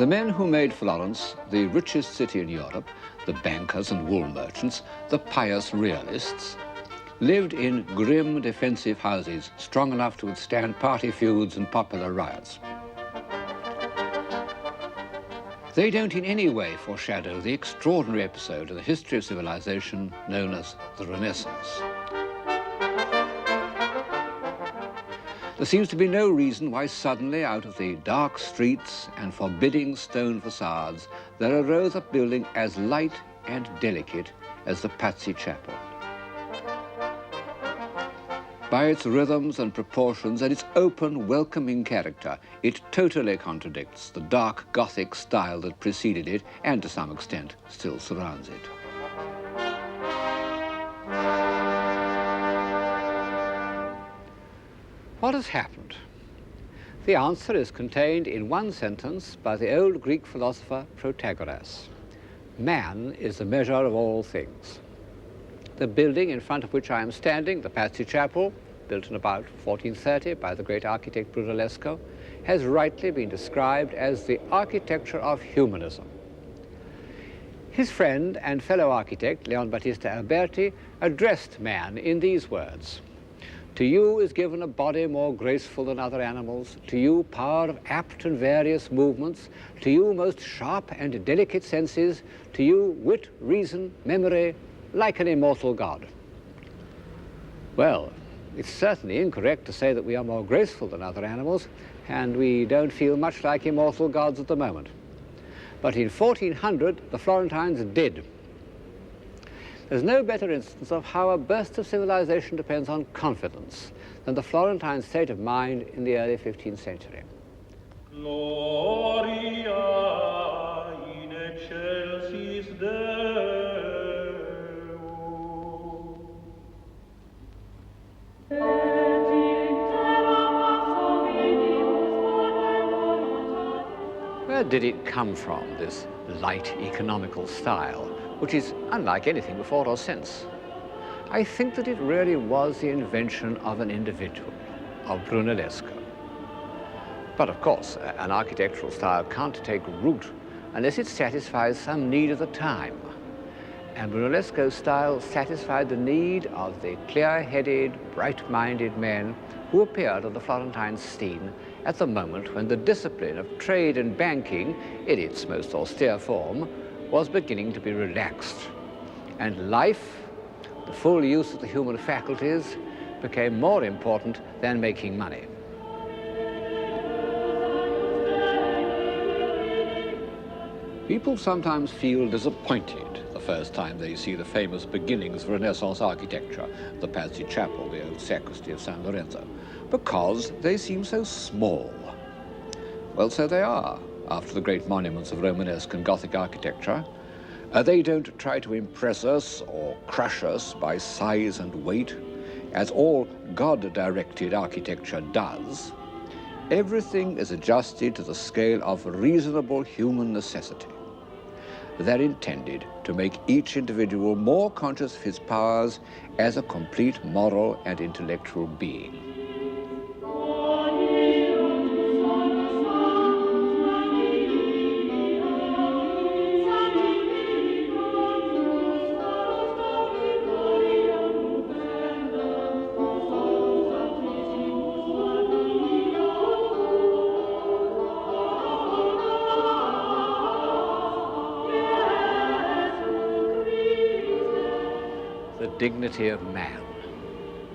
The men who made Florence the richest city in Europe, the bankers and wool merchants, the pious realists, lived in grim defensive houses strong enough to withstand party feuds and popular riots. They don't in any way foreshadow the extraordinary episode in the history of civilization known as the Renaissance. There seems to be no reason why suddenly out of the dark streets and forbidding stone facades there arose a building as light and delicate as the Pazzi Chapel. By its rhythms and proportions and its open, welcoming character, it totally contradicts the dark Gothic style that preceded it and, to some extent, still surrounds it. What has happened? The answer is contained in one sentence by the old Greek philosopher Protagoras. Man is the measure of all things. The building in front of which I am standing, the Pazzi Chapel, built in about 1430 by the great architect Brunellesco, has rightly been described as the architecture of humanism. His friend and fellow architect, Leon Battista Alberti, addressed man in these words: "To you is given a body more graceful than other animals, to you power of apt and various movements, to you most sharp and delicate senses, to you wit, reason, memory, like an immortal God." Well, it's certainly incorrect to say that we are more graceful than other animals, and we don't feel much like immortal gods at the moment. But in 1400, the Florentines did. There's no better instance of how a burst of civilization depends on confidence than the Florentine state of mind in the early 15th century. Gloria in excelsis Deo. Where did it come from, this light economical style, which is unlike anything before or since? I think that it really was the invention of an individual, of Brunellesco. But of course, an architectural style can't take root unless it satisfies some need of the time. And Brunellesco's style satisfied the need of the clear-headed, bright-minded men who appeared on the Florentine scene at the moment when the discipline of trade and banking, in its most austere form, was beginning to be relaxed. And life, the full use of the human faculties, became more important than making money. People sometimes feel disappointed the first time they see the famous beginnings of Renaissance architecture, the Pazzi Chapel, the old sacristy of San Lorenzo, because they seem so small. Well, so they are, after the great monuments of Romanesque and Gothic architecture. They don't try to impress us or crush us by size and weight, as all God-directed architecture does. Everything is adjusted to the scale of reasonable human necessity. They're intended to make each individual more conscious of his powers as a complete moral and intellectual being. The dignity of man.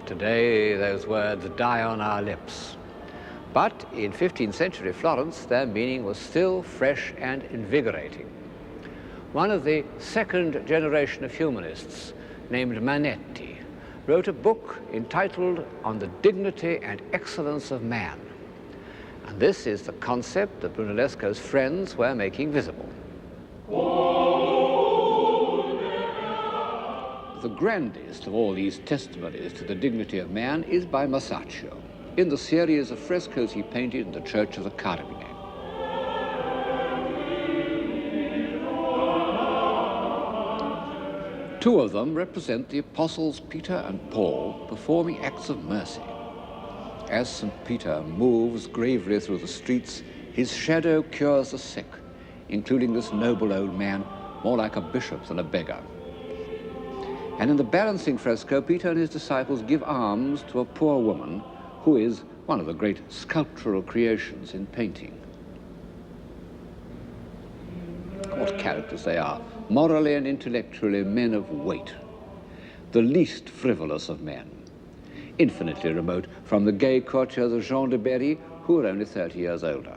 Today, those words die on our lips. But in 15th century Florence, their meaning was still fresh and invigorating. One of the second generation of humanists, named Manetti, wrote a book entitled On the Dignity and Excellence of Man. And this is the concept that Brunellesco's friends were making visible. The grandest of all these testimonies to the dignity of man is by Masaccio, in the series of frescoes he painted in the Church of the Carmine. Two of them represent the apostles Peter and Paul performing acts of mercy. As St. Peter moves gravely through the streets, his shadow cures the sick, including this noble old man, more like a bishop than a beggar. And in the balancing fresco, Peter and his disciples give alms to a poor woman who is one of the great sculptural creations in painting. What characters they are, morally and intellectually men of weight, the least frivolous of men, infinitely remote from the gay courtiers of Jean de Berry, who were only 30 years older.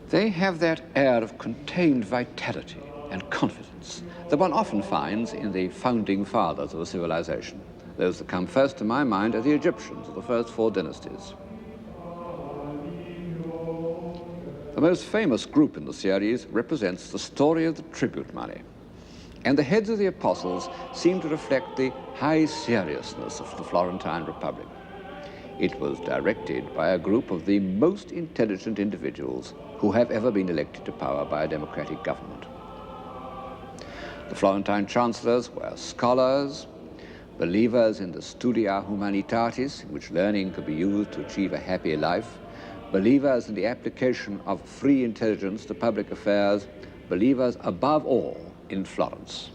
They have that air of contained vitality and confidence that one often finds in the founding fathers of a civilization. Those that come first to my mind are the Egyptians of the first 4 dynasties. The most famous group in the series represents the story of the tribute money. And the heads of the apostles seem to reflect the high seriousness of the Florentine Republic. It was directed by a group of the most intelligent individuals who have ever been elected to power by a democratic government. The Florentine chancellors were scholars, believers in the studia humanitatis, in which learning could be used to achieve a happy life, believers in the application of free intelligence to public affairs, believers above all in Florence.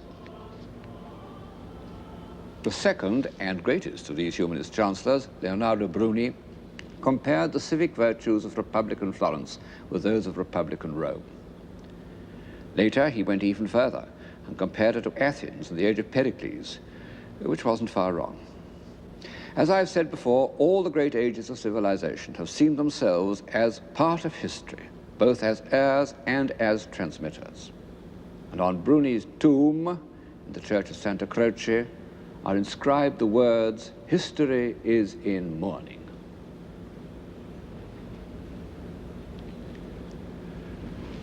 The second and greatest of these humanist chancellors, Leonardo Bruni, compared the civic virtues of Republican Florence with those of Republican Rome. Later, he went even further and compared it to Athens in the age of Pericles, which wasn't far wrong. As I've said before, all the great ages of civilization have seen themselves as part of history, both as heirs and as transmitters. And on Bruni's tomb in the church of Santa Croce are inscribed the words, "History is in mourning."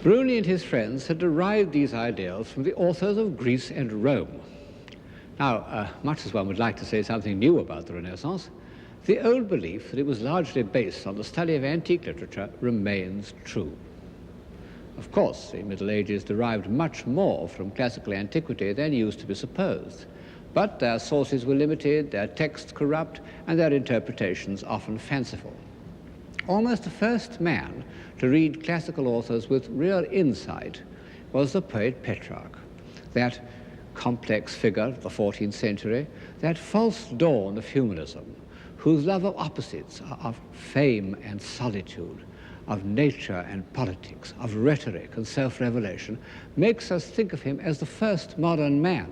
Bruni and his friends had derived these ideals from the authors of Greece and Rome. Now, much as one would like to say something new about the Renaissance, the old belief that it was largely based on the study of antique literature remains true. Of course, the Middle Ages derived much more from classical antiquity than used to be supposed, but their sources were limited, their texts corrupt, and their interpretations often fanciful. Almost the first man to read classical authors with real insight was the poet Petrarch, that complex figure of the 14th century, that false dawn of humanism, whose love of opposites, of fame and solitude, of nature and politics, of rhetoric and self-revelation, makes us think of him as the first modern man,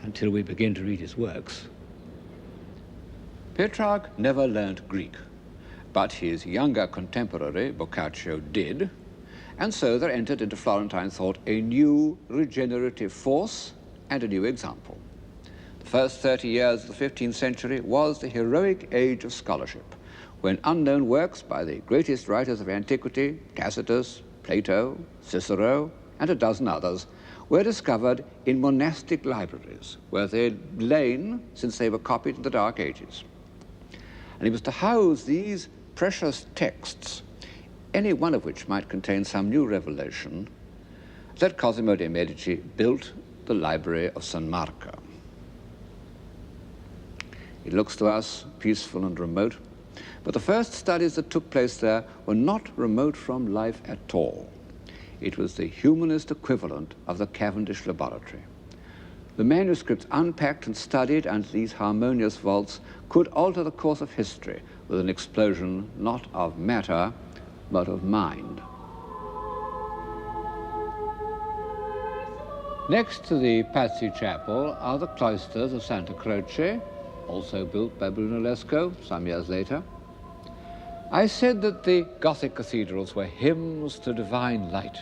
until we begin to read his works. Petrarch never learned Greek, but his younger contemporary, Boccaccio, did, and so there entered into Florentine thought a new regenerative force and a new example. The first 30 years of the 15th century was the heroic age of scholarship, when unknown works by the greatest writers of antiquity, Tacitus, Plato, Cicero, and a dozen others, were discovered in monastic libraries, where they'd lain since they were copied in the Dark Ages. And it was to house these precious texts, any one of which might contain some new revelation, that Cosimo de' Medici built the library of San Marco. It looks to us peaceful and remote, but the first studies that took place there were not remote from life at all. It was the humanist equivalent of the Cavendish laboratory. The manuscripts unpacked and studied under these harmonious vaults could alter the course of history with an explosion not of matter, but of mind. Next to the Pazzi Chapel are the cloisters of Santa Croce, also built by Brunellesco some years later. I said that the Gothic cathedrals were hymns to divine light.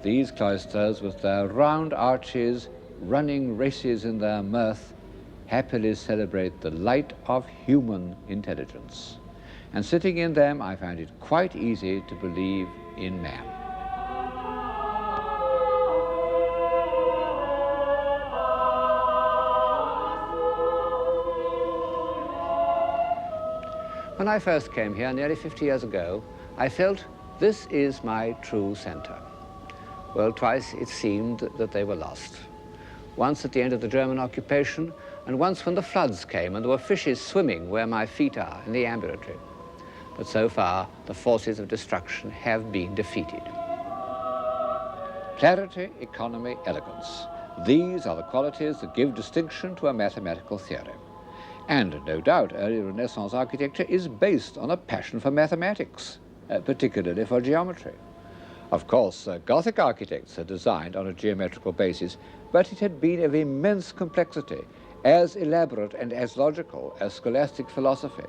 These cloisters, with their round arches, running races in their mirth, happily celebrate the light of human intelligence. And sitting in them, I found it quite easy to believe in man. When I first came here nearly 50 years ago, I felt this is my true center. Well, twice it seemed that they were lost. Once at the end of the German occupation, and once when the floods came and there were fishes swimming where my feet are in the ambulatory. But so far, the forces of destruction have been defeated. Clarity, economy, elegance. These are the qualities that give distinction to a mathematical theory. And no doubt early Renaissance architecture is based on a passion for mathematics, particularly for geometry. Of course, Gothic architects had designed on a geometrical basis, but it had been of immense complexity, as elaborate and as logical as scholastic philosophy.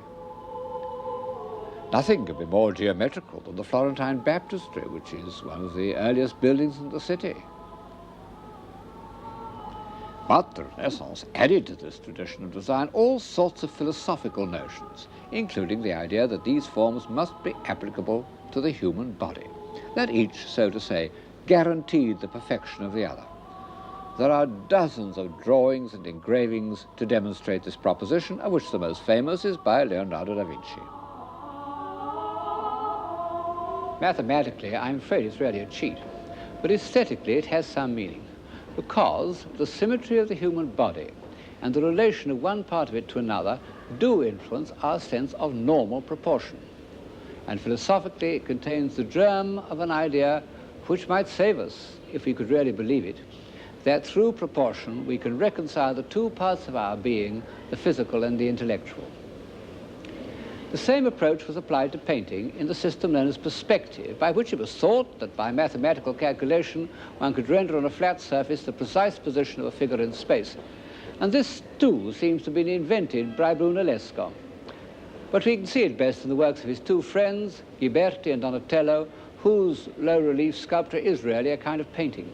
Nothing could be more geometrical than the Florentine baptistry, which is one of the earliest buildings in the city. But the Renaissance added to this tradition of design all sorts of philosophical notions, including the idea that these forms must be applicable to the human body, that each, so to say, guaranteed the perfection of the other. There are dozens of drawings and engravings to demonstrate this proposition, of which the most famous is by Leonardo da Vinci. Mathematically, I'm afraid it's really a cheat, but aesthetically it has some meaning, because the symmetry of the human body and the relation of one part of it to another do influence our sense of normal proportion. And philosophically, it contains the germ of an idea which might save us, if we could really believe it, that through proportion we can reconcile the two parts of our being, the physical and the intellectual. The same approach was applied to painting in the system known as perspective, by which it was thought that by mathematical calculation one could render on a flat surface the precise position of a figure in space. And this, too, seems to have been invented by Brunellesco. But we can see it best in the works of his two friends, Ghiberti and Donatello, whose low-relief sculpture is really a kind of painting.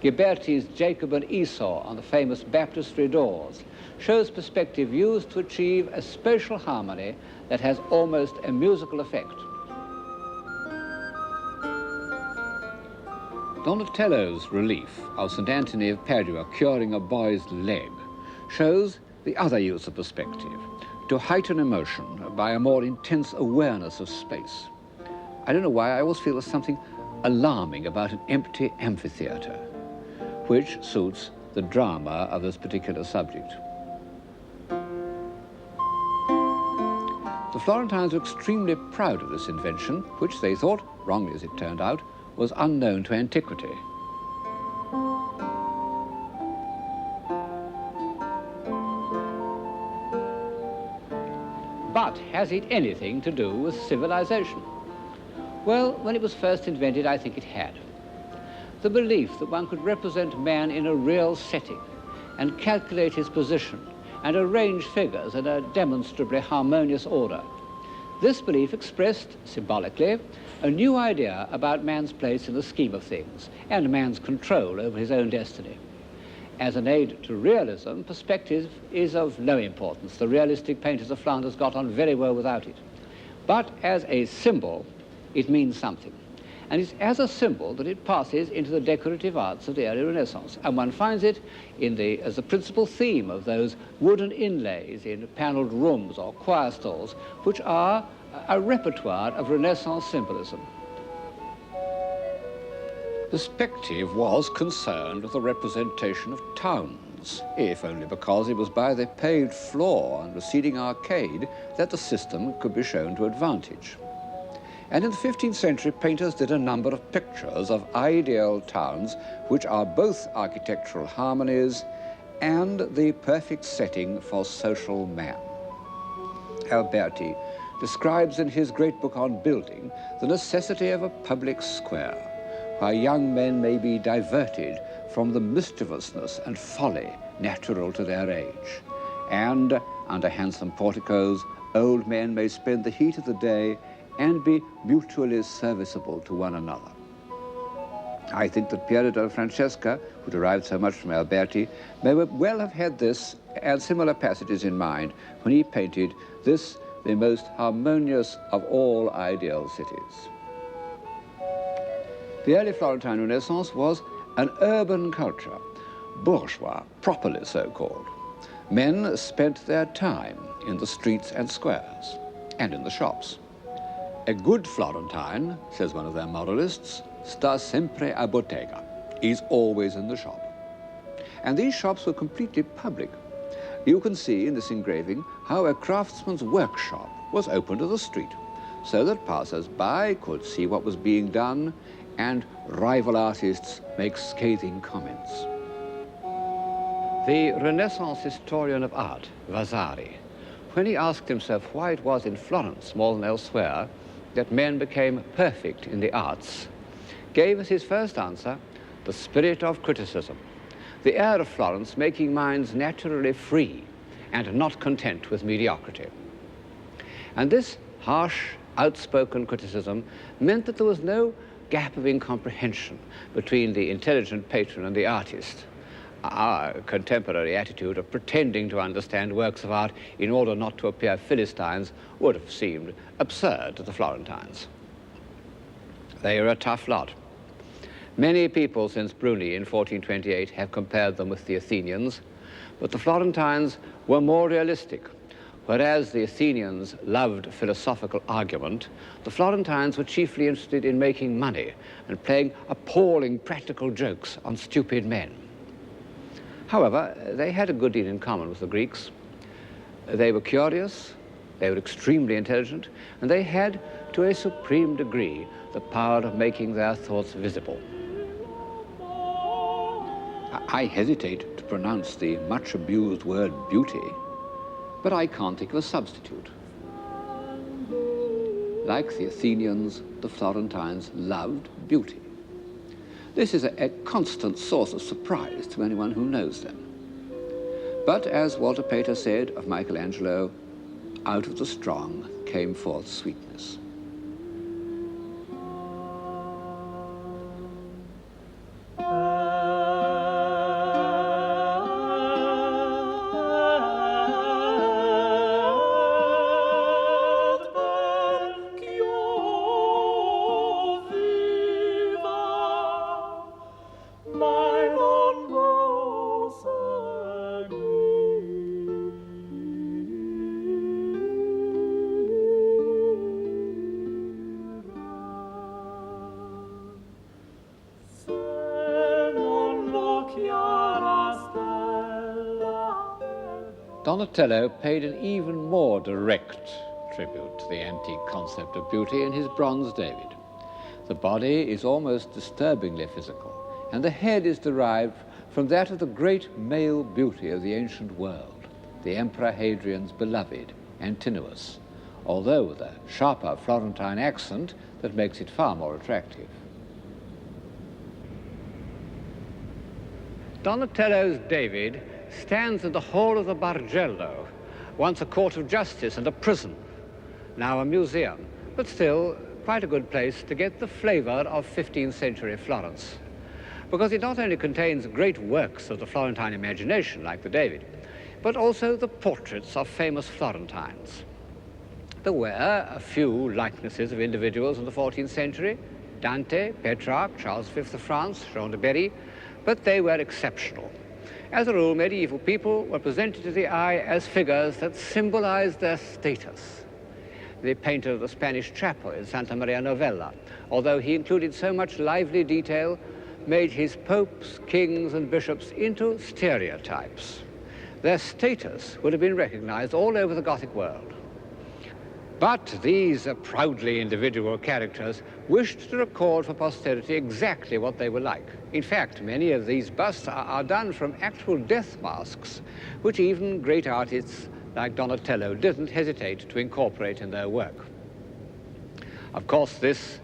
Ghiberti's Jacob and Esau on the famous baptistry doors shows perspective used to achieve a spatial harmony that has almost a musical effect. Donatello's relief of St. Anthony of Padua curing a boy's leg shows the other use of perspective, to heighten emotion by a more intense awareness of space. I don't know why, I always feel there's something alarming about an empty amphitheater, which suits the drama of this particular subject. The Florentines were extremely proud of this invention, which they thought, wrongly as it turned out, was unknown to antiquity. But has it anything to do with civilization? Well, when it was first invented, I think it had. The belief that one could represent man in a real setting and calculate his position and arrange figures in a demonstrably harmonious order. This belief expressed, symbolically, a new idea about man's place in the scheme of things and man's control over his own destiny. As an aid to realism, perspective is of no importance. The realistic painters of Flanders got on very well without it. But as a symbol, it means something. And it's as a symbol that it passes into the decorative arts of the early Renaissance. And one finds it as the principal theme of those wooden inlays in panelled rooms or choir stalls, which are a repertoire of Renaissance symbolism. Perspective was concerned with the representation of towns, if only because it was by the paved floor and receding arcade that the system could be shown to advantage. And in the 15th century, painters did a number of pictures of ideal towns, which are both architectural harmonies and the perfect setting for social man. Alberti describes in his great book on building the necessity of a public square, where young men may be diverted from the mischievousness and folly natural to their age. And under handsome porticos, old men may spend the heat of the day and be mutually serviceable to one another. I think that Piero della Francesca, who derived so much from Alberti, may well have had this and similar passages in mind when he painted this, the most harmonious of all ideal cities. The early Florentine Renaissance was an urban culture, bourgeois, properly so called. Men spent their time in the streets and squares and in the shops. A good Florentine, says one of their moralists, sta sempre a bottega, is always in the shop. And these shops were completely public. You can see in this engraving how a craftsman's workshop was open to the street, so that passers-by could see what was being done and rival artists make scathing comments. The Renaissance historian of art, Vasari, when he asked himself why it was in Florence more than elsewhere that men became perfect in the arts, gave as his first answer the spirit of criticism, the air of Florence making minds naturally free and not content with mediocrity. And this harsh, outspoken criticism meant that there was no gap of incomprehension between the intelligent patron and the artist. Our contemporary attitude of pretending to understand works of art in order not to appear Philistines would have seemed absurd to the Florentines. They are a tough lot. Many people since Bruni in 1428 have compared them with the Athenians, but the Florentines were more realistic. Whereas the Athenians loved philosophical argument, the Florentines were chiefly interested in making money and playing appalling practical jokes on stupid men. However, they had a good deal in common with the Greeks. They were curious, they were extremely intelligent, and they had, to a supreme degree, the power of making their thoughts visible. I hesitate to pronounce the much abused word beauty, but I can't think of a substitute. Like the Athenians, the Florentines loved beauty. This is a constant source of surprise to anyone who knows them. But as Walter Pater said of Michelangelo, out of the strong came forth sweetness. Donatello paid an even more direct tribute to the antique concept of beauty in his bronze David. The body is almost disturbingly physical, and the head is derived from that of the great male beauty of the ancient world, the Emperor Hadrian's beloved, Antinous, although with a sharper Florentine accent that makes it far more attractive. Donatello's David stands in the hall of the Bargello, once a court of justice and a prison, now a museum, but still quite a good place to get the flavor of 15th century Florence, because it not only contains great works of the Florentine imagination, like the David, but also the portraits of famous Florentines. There were a few likenesses of individuals in the 14th century, Dante, Petrarch, Charles V of France, Jean de Berry, but they were exceptional. As a rule, medieval people were presented to the eye as figures that symbolized their status. The painter of the Spanish chapel in Santa Maria Novella, although he included so much lively detail, made his popes, kings, and bishops into stereotypes. Their status would have been recognized all over the Gothic world. But these proudly individual characters wished to record for posterity exactly what they were like. In fact, many of these busts are done from actual death masks, which even great artists like Donatello didn't hesitate to incorporate in their work. Of course, this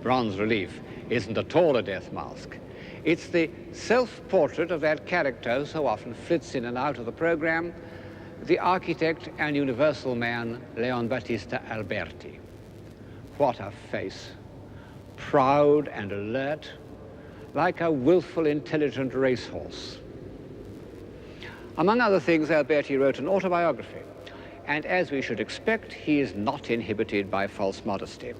bronze relief isn't at all a death mask. It's the self-portrait of that character who so often flits in and out of the program, the architect and universal man, Leon Battista Alberti. What a face. Proud and alert, like a willful, intelligent racehorse. Among other things, Alberti wrote an autobiography, and as we should expect, he is not inhibited by false modesty.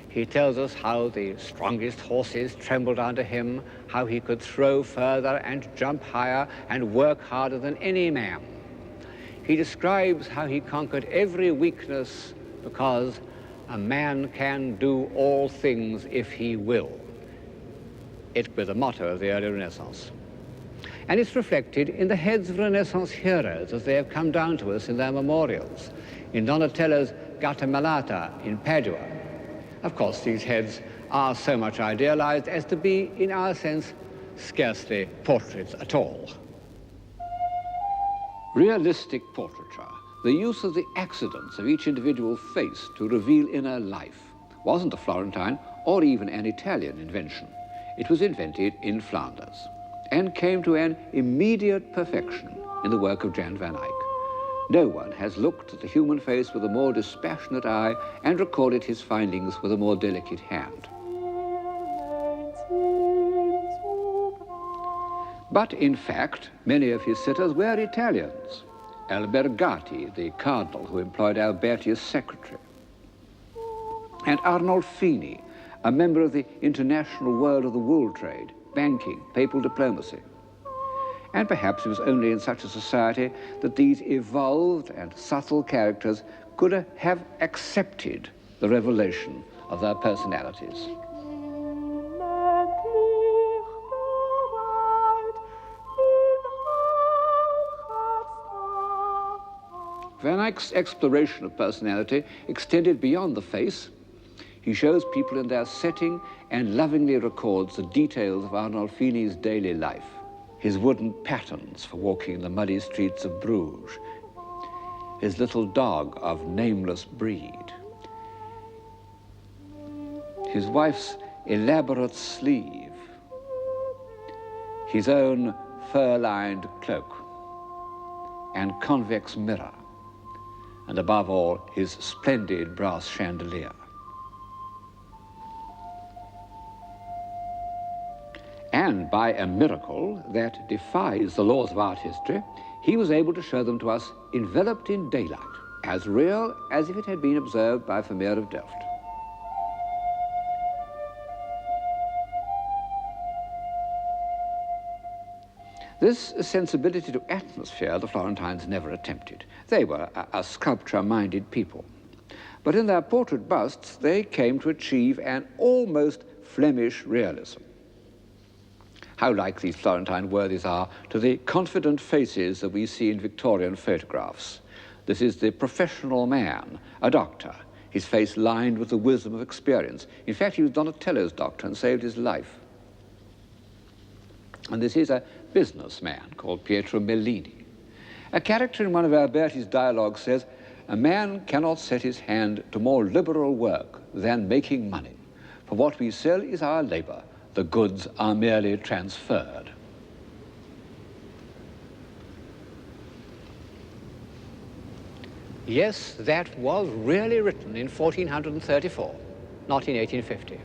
He tells us how the strongest horses trembled under him, how he could throw further and jump higher and work harder than any man. He describes how he conquered every weakness because a man can do all things if he will. It was the motto of the early Renaissance. And it's reflected in the heads of Renaissance heroes as they have come down to us in their memorials, in Donatello's Gattamelata in Padua. Of course, these heads are so much idealized as to be, in our sense, scarcely portraits at all. Realistic portraiture, the use of the accidents of each individual face to reveal inner life, wasn't a Florentine or even an Italian invention. It was invented in Flanders and came to an immediate perfection in the work of Jan van Eyck. No one has looked at the human face with a more dispassionate eye and recorded his findings with a more delicate hand. But in fact, many of his sitters were Italians. Albergati, the cardinal who employed Alberti as secretary, and Arnolfini, a member of the international world of the wool trade, banking, papal diplomacy. And perhaps it was only in such a society that these evolved and subtle characters could have accepted the revelation of their personalities. Van Eyck's exploration of personality extended beyond the face. He shows people in their setting and lovingly records the details of Arnolfini's daily life. His wooden patterns for walking in the muddy streets of Bruges, his little dog of nameless breed, his wife's elaborate sleeve, his own fur-lined cloak and convex mirror, and above all, his splendid brass chandelier. And by a miracle that defies the laws of art history, he was able to show them to us enveloped in daylight, as real as if it had been observed by Vermeer of Delft. This sensibility to atmosphere the Florentines never attempted. They were a sculpture-minded people. But in their portrait busts, they came to achieve an almost Flemish realism. How like these Florentine worthies are to the confident faces that we see in Victorian photographs. This is the professional man, a doctor, his face lined with the wisdom of experience. In fact, he was Donatello's doctor and saved his life. And this is a businessman called Pietro Mellini. A character in one of Alberti's dialogues says, "A man cannot set his hand to more liberal work than making money. For what we sell is our labor. The goods are merely transferred." Yes, that was really written in 1434, not in 1850.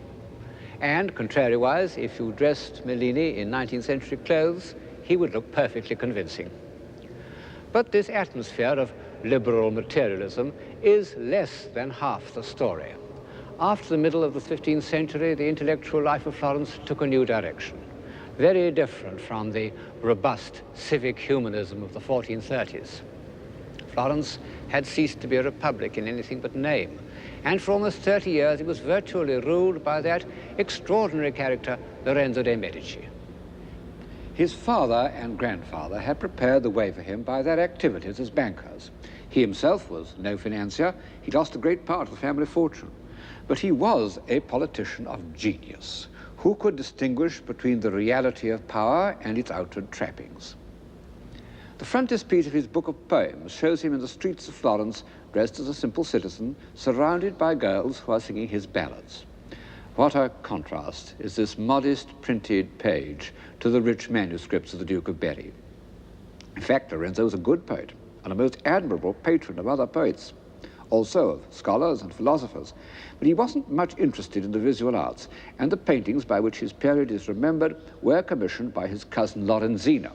And contrariwise, if you dressed Mellini in 19th century clothes, he would look perfectly convincing. But this atmosphere of liberal materialism is less than half the story. After the middle of the 15th century, the intellectual life of Florence took a new direction, very different from the robust civic humanism of the 1430s. Florence had ceased to be a republic in anything but name, and for almost 30 years it was virtually ruled by that extraordinary character, Lorenzo de' Medici. His father and grandfather had prepared the way for him by their activities as bankers. He himself was no financier. He lost a great part of the family fortune. But he was a politician of genius who could distinguish between the reality of power and its outward trappings. The frontispiece of his book of poems shows him in the streets of Florence, dressed as a simple citizen, surrounded by girls who are singing his ballads. What a contrast is this modest printed page to the rich manuscripts of the Duke of Berry. In fact, Lorenzo was a good poet and a most admirable patron of other poets, also of scholars and philosophers, but he wasn't much interested in the visual arts, and the paintings by which his period is remembered were commissioned by his cousin Lorenzino.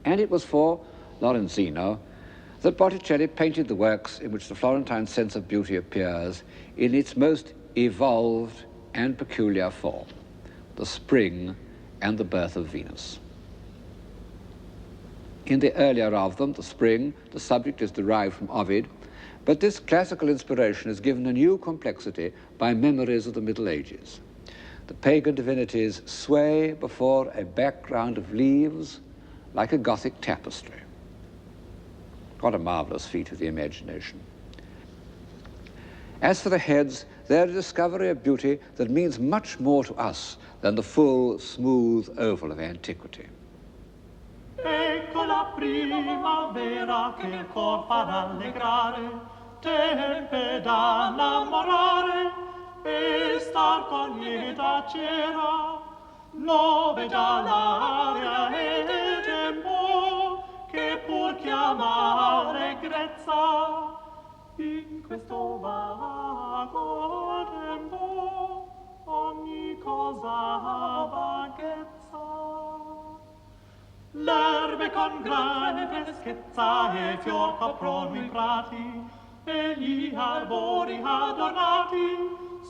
And it was for Lorenzino that Botticelli painted the works in which the Florentine sense of beauty appears in its most evolved and peculiar form, the Spring and the Birth of Venus. In the earlier of them, the Spring, the subject is derived from Ovid, but this classical inspiration is given a new complexity by memories of the Middle Ages. The pagan divinities sway before a background of leaves like a Gothic tapestry. What a marvelous feat of the imagination. As for the heads, they're a discovery of beauty that means much more to us than the full, smooth oval of antiquity. Ecco la primavera che il cor fa rallegrare, tempe da innamorare e star con lieta cera, nove già l'aria e il tempo che pur chiama allegrezza in questo vago tempo ogni cosa vaghezza. L'erbe con grande freschezza e fior coprono i prati e gli arbori adornati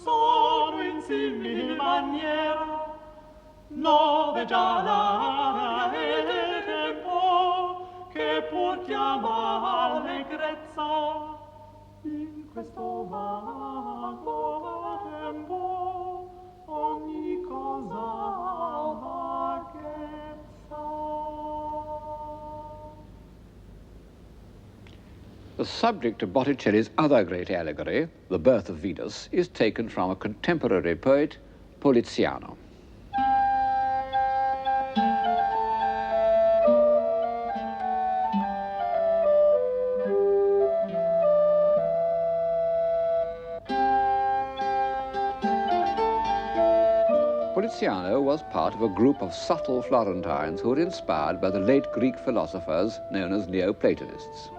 sono in simil maniera. Nove già l'aria e il tempo che pur chiama allegrezza in questo vago tempo ogni cosa vaghezza. The subject of Botticelli's other great allegory, The Birth of Venus, is taken from a contemporary poet, Poliziano. Poliziano was part of a group of subtle Florentines who were inspired by the late Greek philosophers known as Neoplatonists.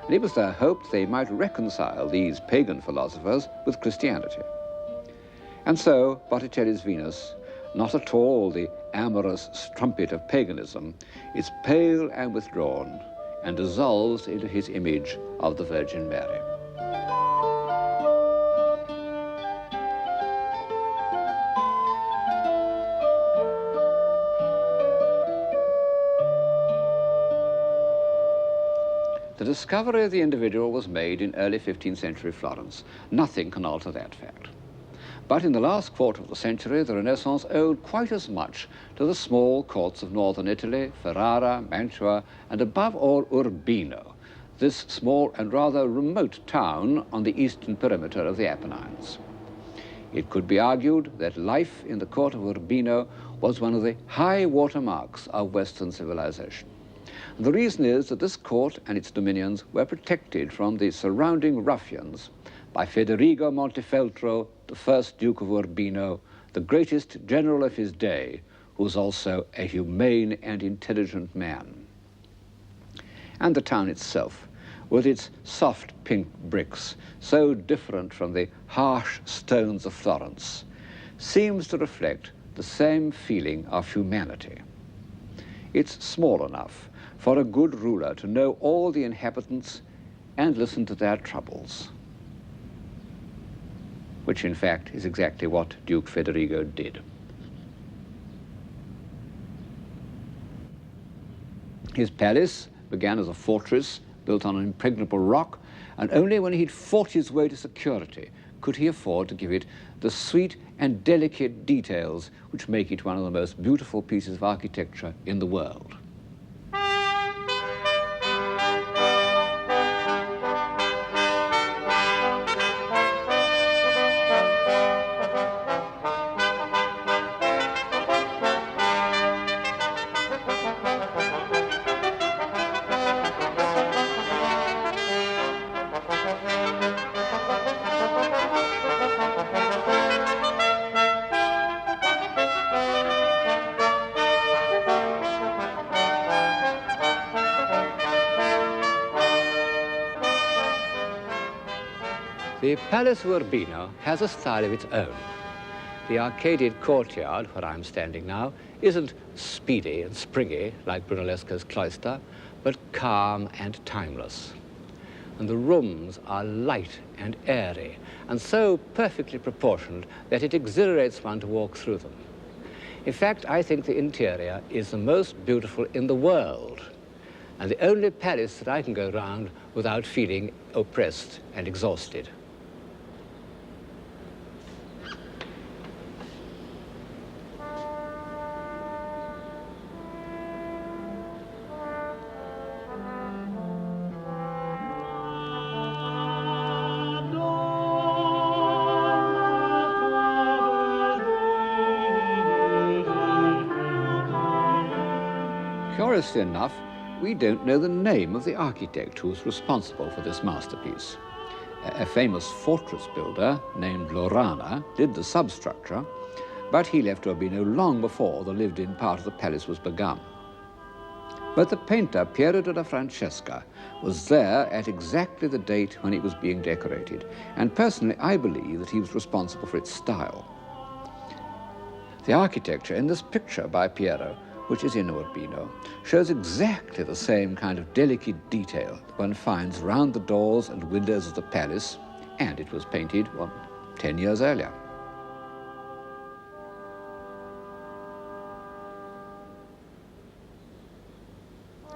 And it was their hope they might reconcile these pagan philosophers with Christianity. And so Botticelli's Venus, not at all the amorous strumpet of paganism, is pale and withdrawn and dissolves into his image of the Virgin Mary. The discovery of the individual was made in early 15th century Florence. Nothing can alter that fact. But in the last quarter of the century, the Renaissance owed quite as much to the small courts of northern Italy, Ferrara, Mantua, and above all Urbino, this small and rather remote town on the eastern perimeter of the Apennines. It could be argued that life in the court of Urbino was one of the high watermarks of Western civilization. The reason is that this court and its dominions were protected from the surrounding ruffians by Federigo Montefeltro, the first Duke of Urbino, the greatest general of his day, who was also a humane and intelligent man. And the town itself, with its soft pink bricks, so different from the harsh stones of Florence, seems to reflect the same feeling of humanity. It's small enough for a good ruler to know all the inhabitants and listen to their troubles, which in fact is exactly what Duke Federigo did. His palace began as a fortress built on an impregnable rock, and only when he'd fought his way to security could he afford to give it the sweet and delicate details which make it one of the most beautiful pieces of architecture in the world. The Palace of Urbino has a style of its own. The arcaded courtyard, where I'm standing now, isn't speedy and springy like Brunellesco's cloister, but calm and timeless. And the rooms are light and airy, and so perfectly proportioned that it exhilarates one to walk through them. In fact, I think the interior is the most beautiful in the world, and the only palace that I can go round without feeling oppressed and exhausted. Curiously enough, we don't know the name of the architect who was responsible for this masterpiece. A famous fortress builder named Lorana did the substructure, but he left Urbino long before the lived-in part of the palace was begun. But the painter Piero della Francesca was there at exactly the date when it was being decorated, and personally I believe that he was responsible for its style. The architecture in this picture by Piero, which is in Urbino, shows exactly the same kind of delicate detail that one finds round the doors and windows of the palace, and it was painted, 10 years earlier.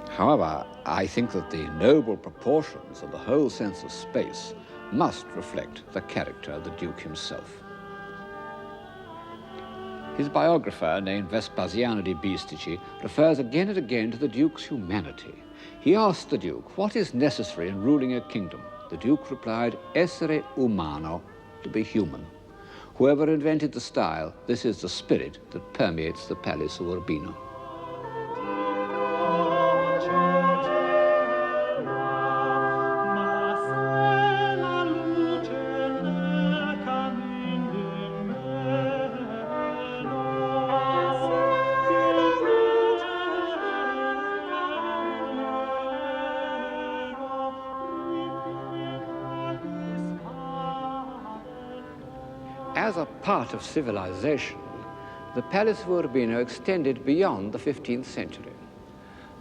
However, I think that the noble proportions and the whole sense of space must reflect the character of the Duke himself. His biographer, named Vespasiano di Bistici, refers again and again to the Duke's humanity. He asked the Duke, what is necessary in ruling a kingdom? The Duke replied, essere umano, to be human. Whoever invented the style, this is the spirit that permeates the Palace of Urbino. As a part of civilization, the Palace of Urbino extended beyond the 15th century.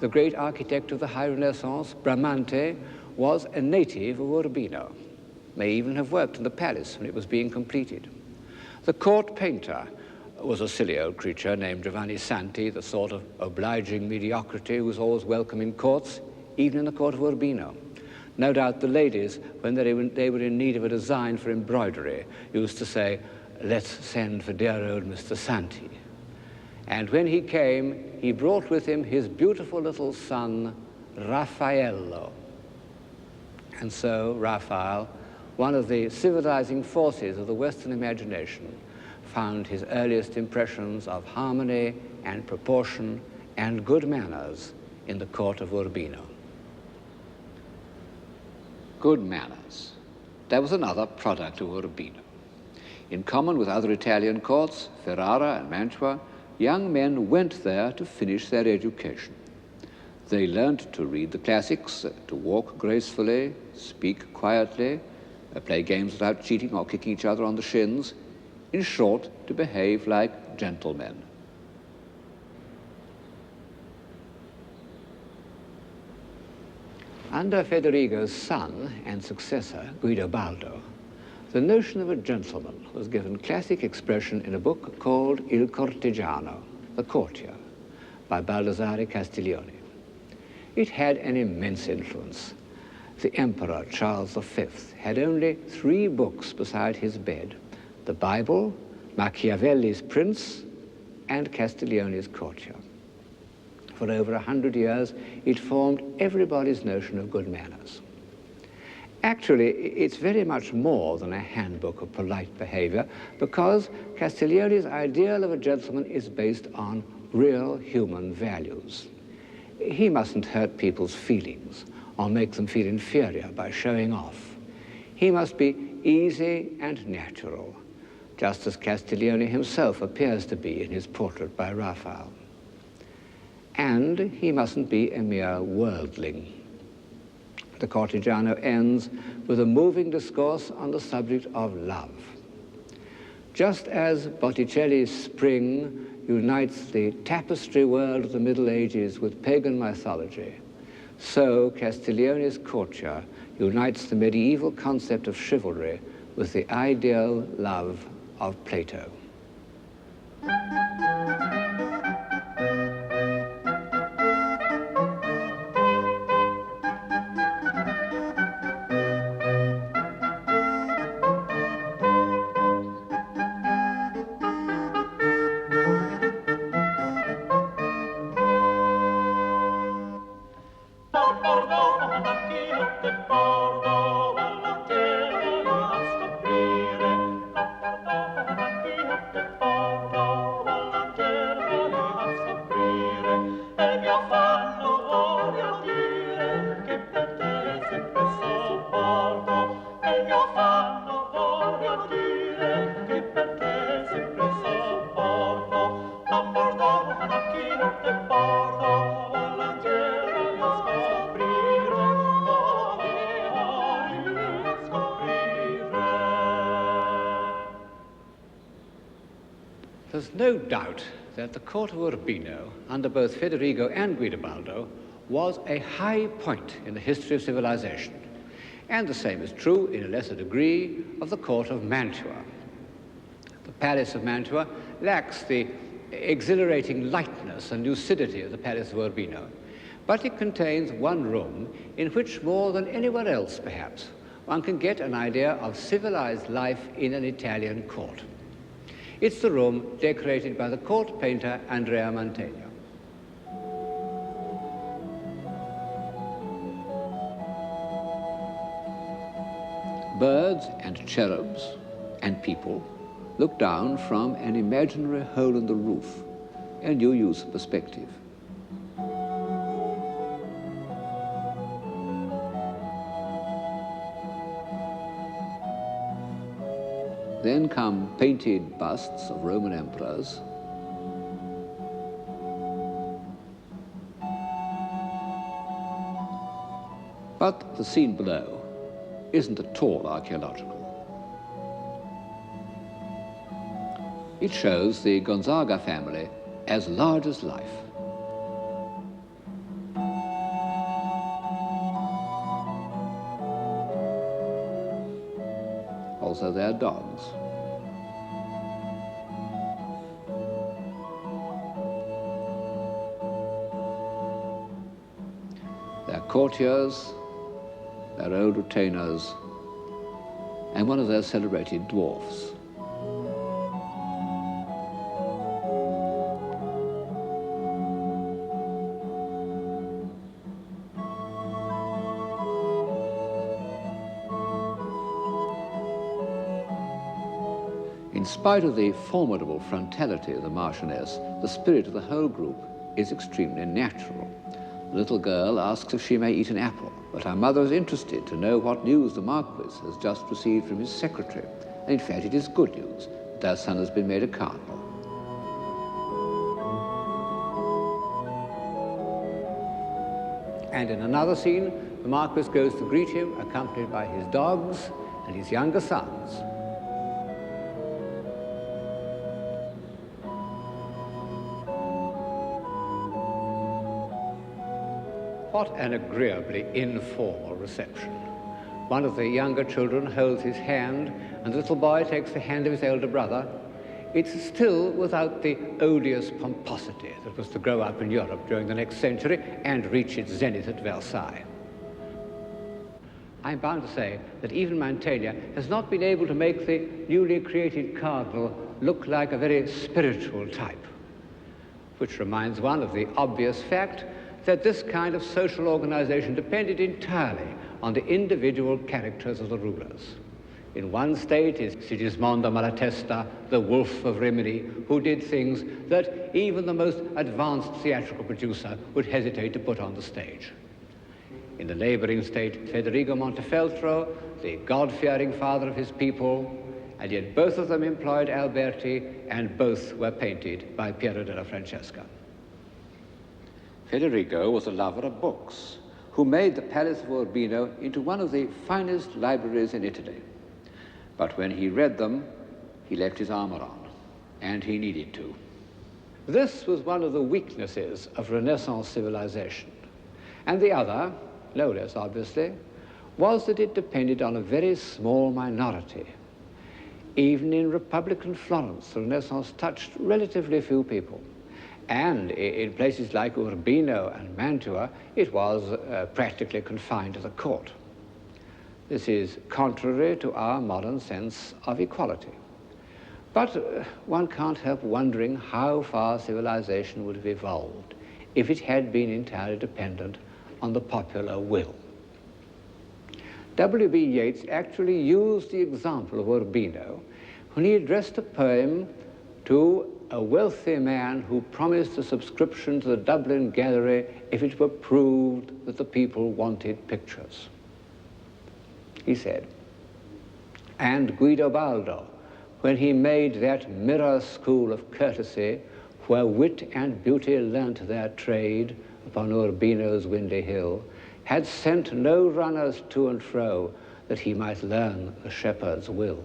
The great architect of the High Renaissance, Bramante, was a native of Urbino, may even have worked in the palace when it was being completed. The court painter was a silly old creature named Giovanni Santi, the sort of obliging mediocrity who was always welcome in courts, even in the court of Urbino. No doubt the ladies, when they were in need of a design for embroidery, used to say, let's send for dear old Mr. Santi. And when he came, he brought with him his beautiful little son, Raffaello. And so Raphael, one of the civilizing forces of the Western imagination, found his earliest impressions of harmony and proportion and good manners in the court of Urbino. Good manners. That was another product of Urbino. In common with other Italian courts, Ferrara and Mantua, young men went there to finish their education. They learned to read the classics, to walk gracefully, speak quietly, play games without cheating or kicking each other on the shins. In short, to behave like gentlemen. Under Federigo's son and successor, Guidobaldo, the notion of a gentleman was given classic expression in a book called Il Cortigiano, the courtier, by Baldassare Castiglione. It had an immense influence. The Emperor Charles V had only 3 books beside his bed: the Bible, Machiavelli's Prince, and Castiglione's Courtier. For over 100 years, it formed everybody's notion of good manners. Actually, it's very much more than a handbook of polite behavior, because Castiglione's ideal of a gentleman is based on real human values. He mustn't hurt people's feelings or make them feel inferior by showing off. He must be easy and natural, just as Castiglione himself appears to be in his portrait by Raphael. And he mustn't be a mere worldling. The Cortigiano ends with a moving discourse on the subject of love. Just as Botticelli's Spring unites the tapestry world of the Middle Ages with pagan mythology, so Castiglione's Courtier unites the medieval concept of chivalry with the ideal love of Plato. Volentieri no doubt that the court of Urbino, under both Federigo and Guidobaldo, was a high point in the history of civilization. And the same is true, in a lesser degree, of the court of Mantua. The palace of Mantua lacks the exhilarating lightness and lucidity of the palace of Urbino, but it contains one room in which, more than anywhere else perhaps, one can get an idea of civilized life in an Italian court. It's the room decorated by the court painter Andrea Mantegna. Birds and cherubs and people look down from an imaginary hole in the roof, a new use of perspective. Then come painted busts of Roman emperors, but the scene below isn't at all archaeological. It shows the Gonzaga family as large as life. Also their dogs. Their courtiers, their old retainers, and one of their celebrated dwarfs. In spite of the formidable frontality of the Marchioness, the spirit of the whole group is extremely natural. The little girl asks if she may eat an apple, but her mother is interested to know what news the Marquis has just received from his secretary. And in fact, it is good news that their son has been made a cardinal. And in another scene, the Marquis goes to greet him, accompanied by his dogs and his younger sons. What an agreeably informal reception. One of the younger children holds his hand, and the little boy takes the hand of his elder brother. It's still without the odious pomposity that was to grow up in Europe during the next century and reach its zenith at Versailles. I'm bound to say that even Mantegna has not been able to make the newly created cardinal look like a very spiritual type, which reminds one of the obvious fact that this kind of social organization depended entirely on the individual characters of the rulers. In one state is Sigismondo Malatesta, the wolf of Rimini, who did things that even the most advanced theatrical producer would hesitate to put on the stage. In the neighboring state, Federigo Montefeltro, the God-fearing father of his people, and yet both of them employed Alberti, and both were painted by Piero della Francesca. Federigo was a lover of books, who made the Palace of Urbino into one of the finest libraries in Italy. But when he read them, he left his armor on, and he needed to. This was one of the weaknesses of Renaissance civilization. And the other, no less obviously, was that it depended on a very small minority. Even in Republican Florence, the Renaissance touched relatively few people. And in places like Urbino and Mantua, it was practically confined to the court. This is contrary to our modern sense of equality. But one can't help wondering how far civilization would have evolved if it had been entirely dependent on the popular will. W.B. Yeats actually used the example of Urbino when he addressed a poem to a wealthy man who promised a subscription to the Dublin Gallery if it were proved that the people wanted pictures. He said, and Guidobaldo, when he made that mirror school of courtesy where wit and beauty learnt their trade upon Urbino's windy hill, had sent no runners to and fro that he might learn the shepherd's will.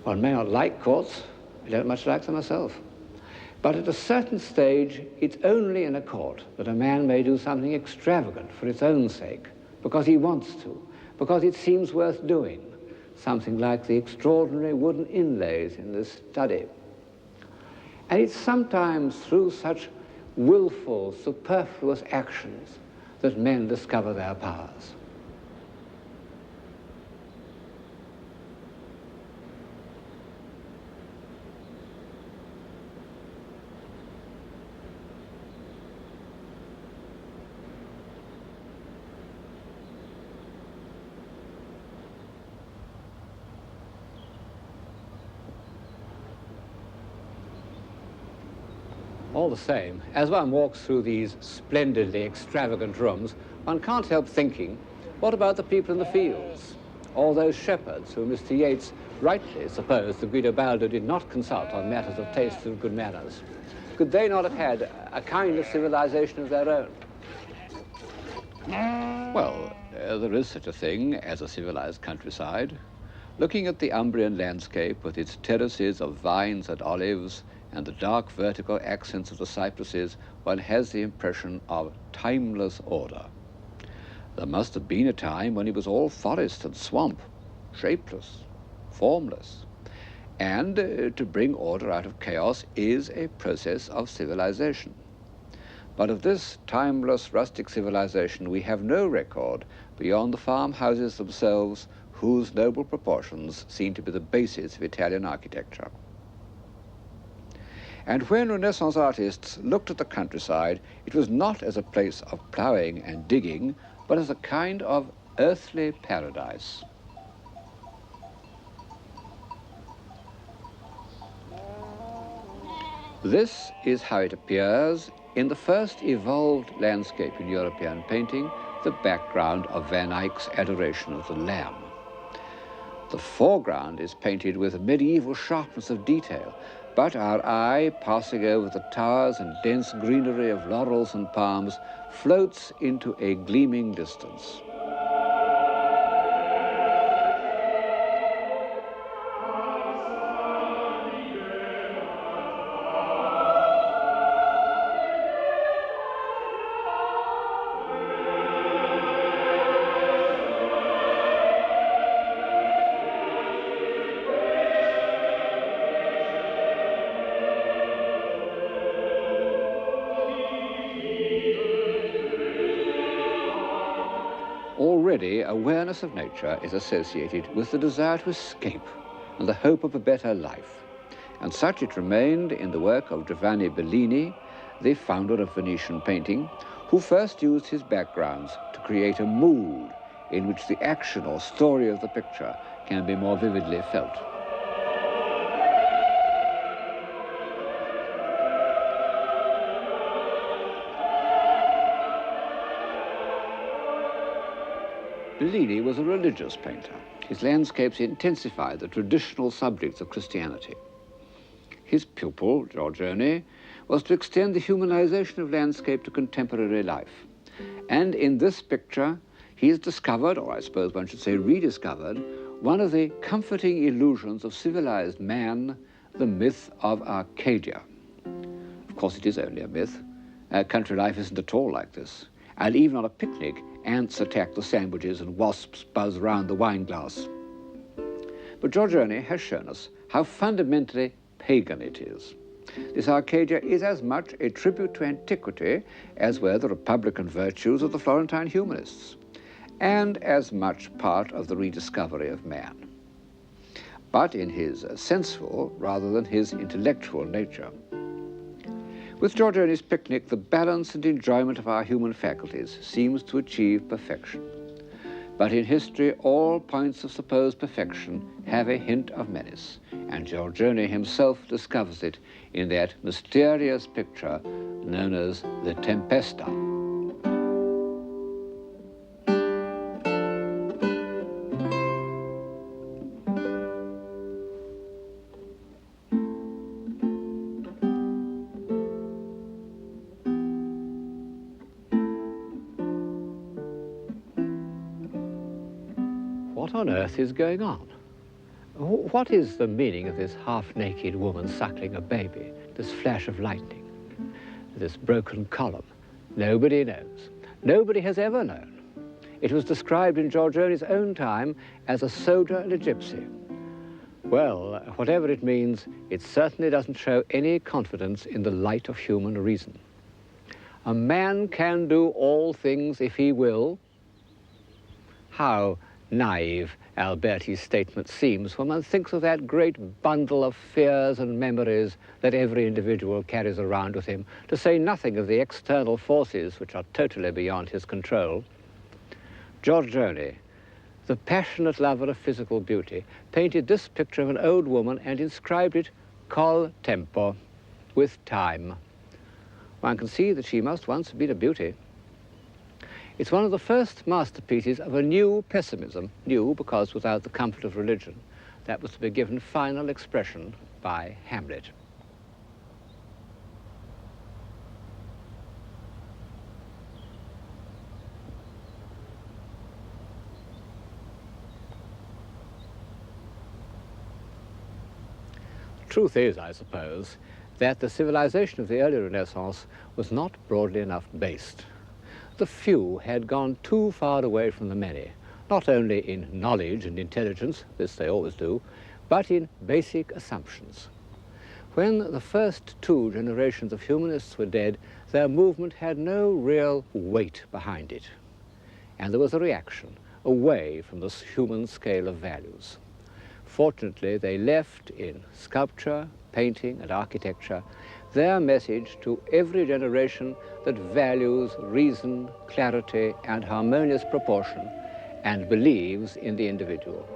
One may not like courts, I don't much like them myself. But at a certain stage, it's only in a court that a man may do something extravagant for its own sake, because he wants to, because it seems worth doing, something like the extraordinary wooden inlays in this study. And it's sometimes through such willful, superfluous actions that men discover their powers. All the same, as one walks through these splendidly extravagant rooms, one can't help thinking, what about the people in the fields? All those shepherds who Mr. Yeats rightly supposed that Guidobaldo did not consult on matters of taste and good manners. Could they not have had a kind of civilization of their own? Well, there is such a thing as a civilized countryside. Looking at the Umbrian landscape with its terraces of vines and olives, and the dark vertical accents of the cypresses, one has the impression of timeless order. There must have been a time when it was all forest and swamp, shapeless, formless. And to bring order out of chaos is a process of civilization. But of this timeless rustic civilization we have no record beyond the farmhouses themselves, whose noble proportions seem to be the basis of Italian architecture. And when Renaissance artists looked at the countryside, it was not as a place of ploughing and digging, but as a kind of earthly paradise. This is how it appears in the first evolved landscape in European painting, the background of Van Eyck's Adoration of the Lamb. The foreground is painted with a medieval sharpness of detail, but our eye, passing over the towers and dense greenery of laurels and palms, floats into a gleaming distance. Already, awareness of nature is associated with the desire to escape and the hope of a better life. And such it remained in the work of Giovanni Bellini, the founder of Venetian painting, who first used his backgrounds to create a mood in which the action or story of the picture can be more vividly felt. Bellini was a religious painter. His landscapes intensified the traditional subjects of Christianity. His pupil, Giorgione, was to extend the humanization of landscape to contemporary life. And in this picture, he has discovered, or I suppose one should say rediscovered, one of the comforting illusions of civilized man, the myth of Arcadia. Of course, it is only a myth. Country life isn't at all like this. And even on a picnic, ants attack the sandwiches and wasps buzz round the wine glass. But Giorgione has shown us how fundamentally pagan it is. This Arcadia is as much a tribute to antiquity as were the republican virtues of the Florentine humanists, and as much part of the rediscovery of man, but in his sensual rather than his intellectual nature. With Giorgione's picnic, the balance and enjoyment of our human faculties seems to achieve perfection. But in history, all points of supposed perfection have a hint of menace, and Giorgione himself discovers it in that mysterious picture known as the Tempesta. What on earth is going on? What is the meaning of this half-naked woman suckling a baby, this flash of lightning, this broken column? Nobody knows. Nobody has ever known. It was described in Giorgione's own time as a soldier and a gypsy. Well, whatever it means, it certainly doesn't show any confidence in the light of human reason. A man can do all things if he will. How naive Alberti's statement seems when one thinks of that great bundle of fears and memories that every individual carries around with him, to say nothing of the external forces which are totally beyond his control. Giorgione, the passionate lover of physical beauty, painted this picture of an old woman and inscribed it col tempo, with time. One can see that she must once have been a beauty. It's one of the first masterpieces of a new pessimism, new because without the comfort of religion, that was to be given final expression by Hamlet. The truth is, I suppose, that the civilization of the early Renaissance was not broadly enough based. The few had gone too far away from the many, not only in knowledge and intelligence, this they always do, but in basic assumptions. When the first two generations of humanists were dead, their movement had no real weight behind it. And there was a reaction away from this human scale of values. Fortunately, they left in sculpture, painting, and architecture their message to every generation that values reason, clarity, and harmonious proportion, and believes in the individual.